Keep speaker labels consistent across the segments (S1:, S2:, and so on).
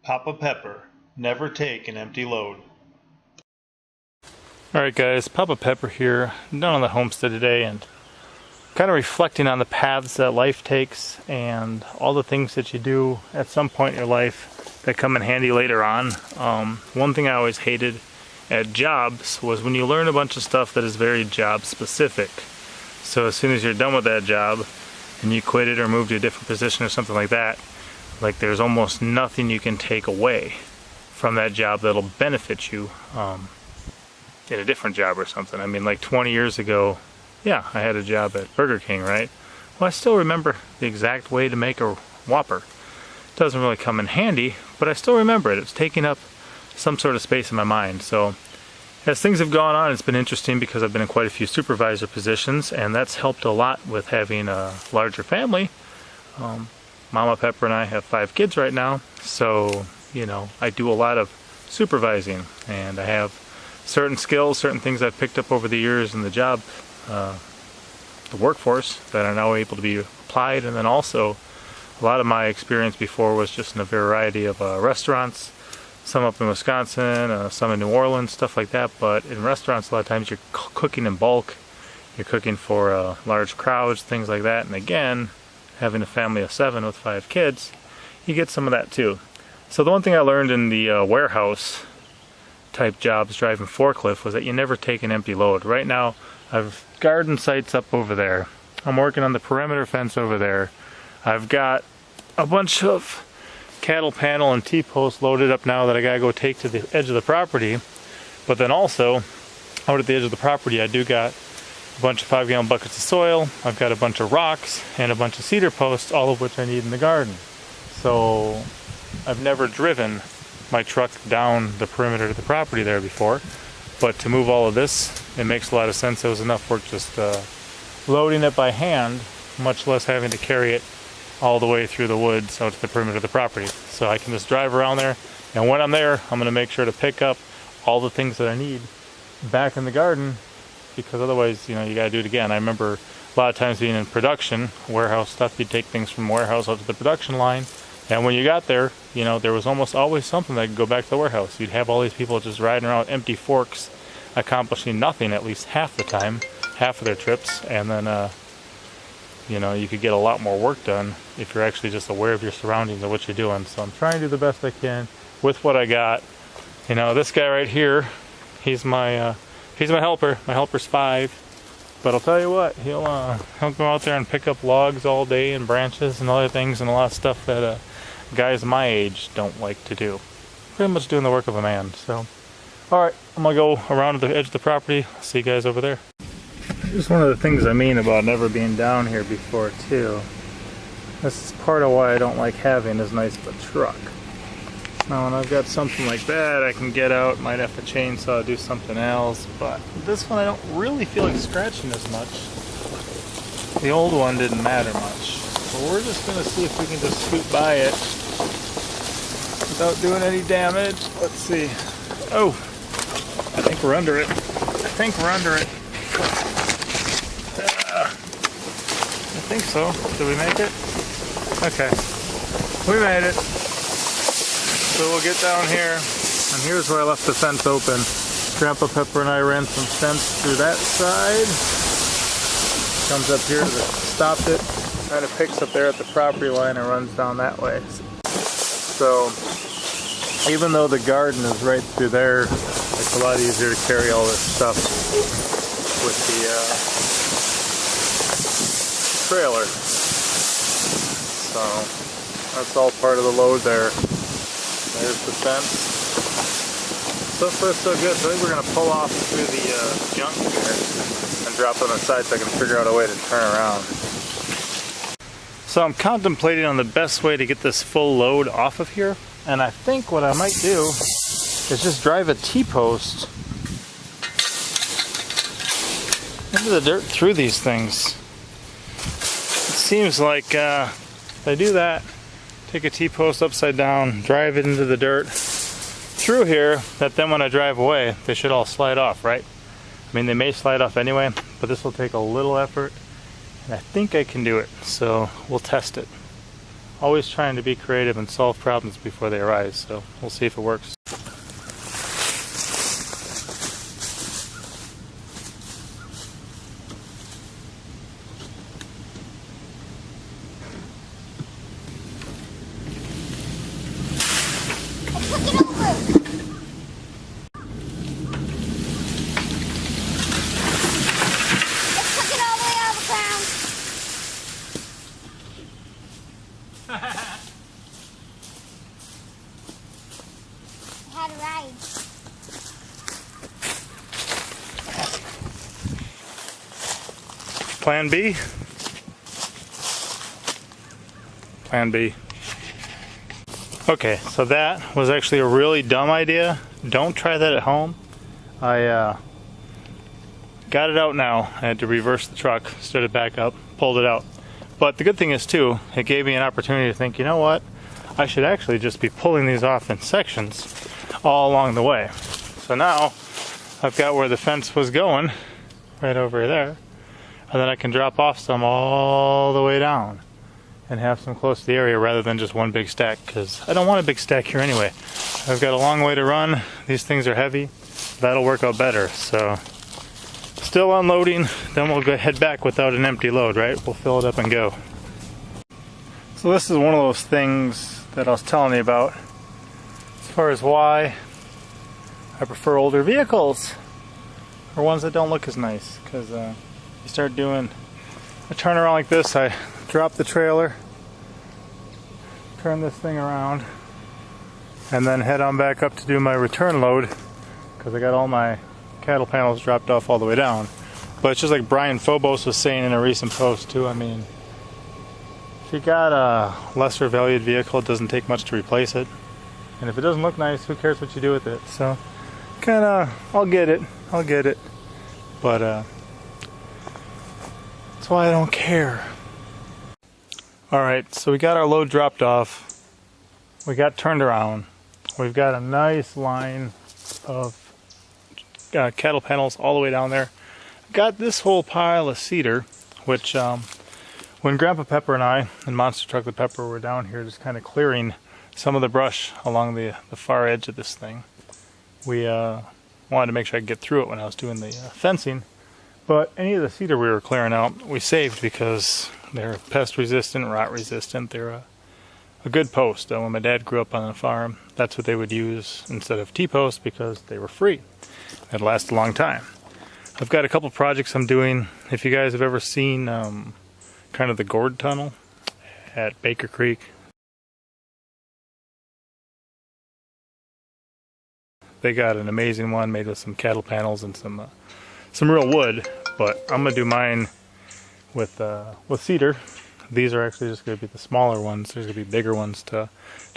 S1: Papa Pepper, never take an empty load.
S2: Alright guys, Papa Pepper here, down on the homestead today and kind of reflecting on the paths that life takes and all the things that you do at some point in your life that come in handy later on. One thing I always hated at jobs was when you learn a bunch of stuff that is very job specific. So as soon as you're done with that job and you quit it or move to a different position or something like that, like there's almost nothing you can take away from that job that'll benefit you in a different job or something. I mean, like 20 years ago, yeah, I had a job at Burger King, right? Well, I still remember the exact way to make a Whopper. It doesn't really come in handy, but I still remember it. It's taking up some sort of space in my mind. So as things have gone on, it's been interesting because I've been in quite a few supervisor positions, and that's helped a lot with having a larger family. Mama Pepper and I have 5 kids right now, so, you know, I do a lot of supervising, and I have certain skills, certain things I've picked up over the years in the job, the workforce, that are now able to be applied. And then also a lot of my experience before was just in a variety of restaurants, some up in Wisconsin, some in New Orleans, stuff like that. But in restaurants, a lot of times you're cooking in bulk, you're cooking for large crowds, things like that. And again, having a family of 7 with 5 kids, you get some of that too. So the one thing I learned in the warehouse type jobs driving forklift was that you never take an empty load. Right now I've garden sites up over there. I'm working on the perimeter fence over there. I've got a bunch of cattle panel and T-posts loaded up now that I gotta go take to the edge of the property. But then also out at the edge of the property I do got a bunch of 5-gallon buckets of soil. I've got a bunch of rocks and a bunch of cedar posts, all of which I need in the garden. So I've never driven my truck down the perimeter of the property there before, but to move all of this, it makes a lot of sense. It was enough work just loading it by hand, much less having to carry it all the way through the woods out to the perimeter of the property. So I can just drive around there, and when I'm there, I'm going to make sure to pick up all the things that I need back in the garden, because otherwise, you know, you got to do it again. I remember a lot of times being in production, warehouse stuff, you'd take things from warehouse out to the production line, and when you got there, you know, there was almost always something that could go back to the warehouse. You'd have all these people just riding around with empty forks, accomplishing nothing at least half the time, half of their trips, and then, you know, you could get a lot more work done if you're actually just aware of your surroundings and what you're doing. So I'm trying to do the best I can with what I got. You know, this guy right here, he's my helper. My helper's 5. But I'll tell you what, he'll go out there and pick up logs all day and branches and other things and a lot of stuff that guys my age don't like to do. Pretty much doing the work of a man. So, alright, I'm gonna go around to the edge of the property. I'll see you guys over there. Here's one of the things I mean about never being down here before too. This is part of why I don't like having as nice of a truck. Now when I've got something like that, I can get out, might have to chainsaw, do something else, but this one I don't really feel like scratching as much. The old one didn't matter much. So we're just gonna see if we can just scoot by it without doing any damage. Let's see. Oh, I think we're under it. I think so. Did we make it? Okay. We made it. So we'll get down here, and here's where I left the fence open. Grandpa Pepper and I ran some fence through that side. Comes up here, stopped it, kind of picks up there at the property line and runs down that way. So even though the garden is right through there, it's a lot easier to carry all this stuff with the trailer. So that's all part of the load there. There's the fence. So far so good. So I think we're going to pull off through the junk here and drop on the side so I can figure out a way to turn around. So I'm contemplating on the best way to get this full load off of here. And I think what I might do is just drive a T-post into the dirt through these things. It seems like if I do that, take a T-post upside down, drive it into the dirt through here, that then when I drive away, they should all slide off, right? I mean, they may slide off anyway, but this will take a little effort, and I think I can do it, so we'll test it. always trying to be creative and solve problems before they arise, so we'll see if it works. Plan B? Plan B. Okay, so that was actually a really dumb idea. Don't try that at home. I got it out now. I had to reverse the truck, stood it back up, pulled it out. But the good thing is too, it gave me an opportunity to think, you know what? I should actually just be pulling these off in sections all along the way. So now I've got where the fence was going, right over there. And then I can drop off some all the way down and have some close to the area rather than just one big stack, because I don't want a big stack here anyway. I've got a long way to run. These things are heavy. That'll work out better. So still unloading, then we'll go head back without an empty load, right? We'll fill it up and go. So this is one of those things that I was telling you about as far as why I prefer older vehicles or ones that don't look as nice, because you start doing a turnaround like this, I drop the trailer, turn this thing around, and then head on back up to do my return load, because I got all my cattle panels dropped off all the way down. But it's just like Brian Phobos was saying in a recent post too, I mean, if you got a lesser valued vehicle, it doesn't take much to replace it. And if it doesn't look nice, who cares what you do with it? So, kinda, I'll get it. But, that's why I don't care. Alright, so we got our load dropped off. We got turned around. We've got a nice line of cattle panels all the way down there. Got this whole pile of cedar, which when Grandpa Pepper and I and Monster Truck the Pepper were down here just kind of clearing some of the brush along the far edge of this thing, we wanted to make sure I could get through it when I was doing the fencing. But any of the cedar we were clearing out, we saved because they're pest resistant, rot resistant. They're a good post. When my dad grew up on a farm, that's what they would use instead of T-posts because they were free. They'd last a long time. I've got a couple projects I'm doing. If you guys have ever seen kind of the gourd tunnel at Baker Creek, they got an amazing one made with some cattle panels and some real wood, but I'm gonna do mine with cedar. These are actually just gonna be the smaller ones. There's gonna be bigger ones to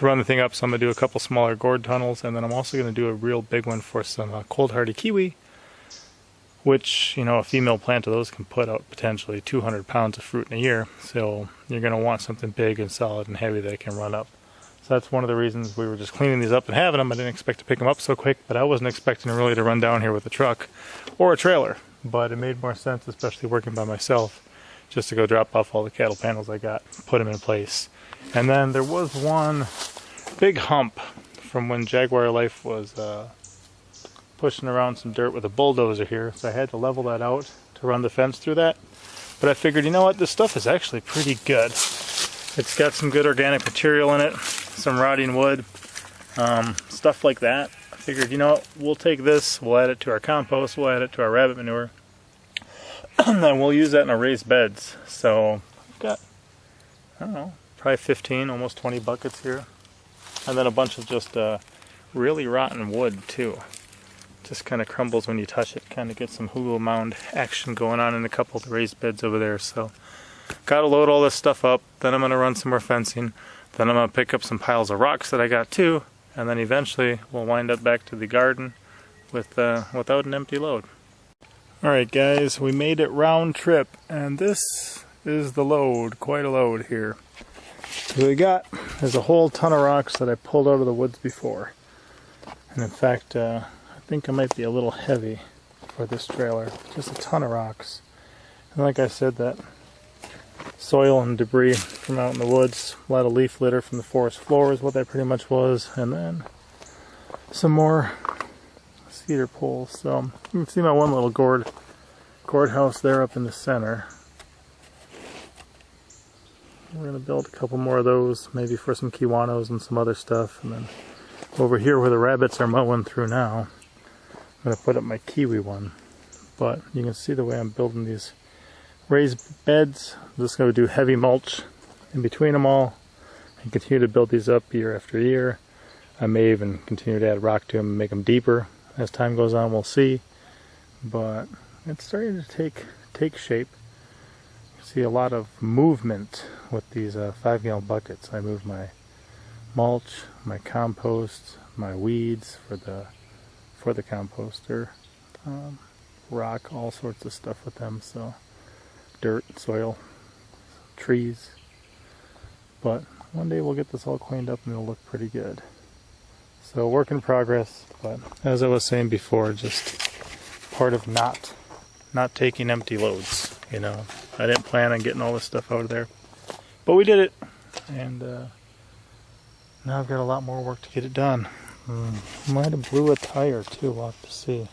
S2: run the thing up. So I'm gonna do a couple smaller gourd tunnels, and then I'm also gonna do a real big one for some cold hardy kiwi, which, you know, a female plant of those can put out potentially 200 pounds of fruit in a year. So you're gonna want something big and solid and heavy that can run up. So that's one of the reasons we were just cleaning these up and having them. I didn't expect to pick them up so quick, but I wasn't expecting really to run down here with a truck or a trailer. But it made more sense, especially working by myself, just to go drop off all the cattle panels I got, put them in place. And then there was one big hump from when Jaguar Life was pushing around some dirt with a bulldozer here, so I had to level that out to run the fence through that. But I figured, you know what, this stuff is actually pretty good. It's got some good organic material in it, some rotting wood, stuff like that. I figured, you know what, we'll take this, we'll add it to our compost, we'll add it to our rabbit manure, and then we'll use that in our raised beds. So I've got, I don't know, probably 15, almost 20 buckets here. And then a bunch of just really rotten wood too. Just kind of crumbles when you touch it, kind of get some hula mound action going on in a couple of the raised beds over there. So gotta load all this stuff up, then I'm gonna run some more fencing, then I'm gonna pick up some piles of rocks that I got too, and then eventually we'll wind up back to the garden with without an empty load. Alright guys, we made it round trip, and this is the load, quite a load here. So there's a whole ton of rocks that I pulled out of the woods before. And in fact, I think I might be a little heavy for this trailer. Just a ton of rocks. And like I said, that soil and debris from out in the woods. A lot of leaf litter from the forest floor is what that pretty much was. And then some more cedar poles. So you can see my one little gourd house there up in the center. We're going to build a couple more of those, maybe for some kiwanos and some other stuff. And then over here where the rabbits are mowing through now, I'm going to put up my kiwi one. But you can see the way I'm building these raised beds. I'm just going to do heavy mulch in between them all and continue to build these up year after year. I may even continue to add rock to them and make them deeper as time goes on. We'll see. But it's starting to take shape. You see a lot of movement with these 5-gallon buckets. I move my mulch, my compost, my weeds for the composter, rock, all sorts of stuff with them. So dirt, soil, trees. But one day we'll get this all cleaned up and it'll look pretty good. So work in progress, but as I was saying before, just part of not taking empty loads. You know, I didn't plan on getting all this stuff out of there, but we did it, and now I've got a lot more work to get it done. Might have blew a tire too. We'll have to see.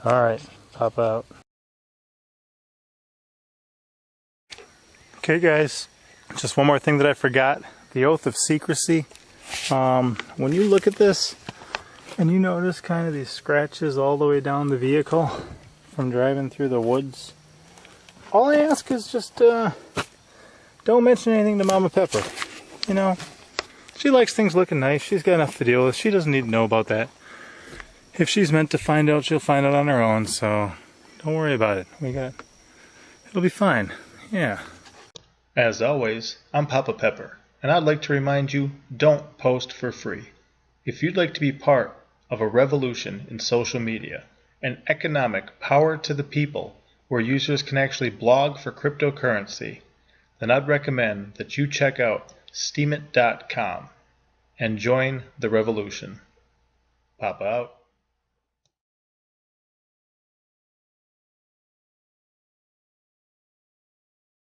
S2: All right, pop out. Okay, guys, just one more thing that I forgot: the oath of secrecy. When you look at this and you notice kind of these scratches all the way down the vehicle from driving through the woods, all I ask is just don't mention anything to Mama Pepper. You know, she likes things looking nice. She's got enough to deal with. She doesn't need to know about that. If she's meant to find out, she'll find out on her own, so don't worry about it. It'll be fine. Yeah.
S1: As always, I'm Papa Pepper, and I'd like to remind you, don't post for free. If you'd like to be part of a revolution in social media, an economic power to the people where users can actually blog for cryptocurrency, then I'd recommend that you check out Steemit.com and join the revolution. Papa out.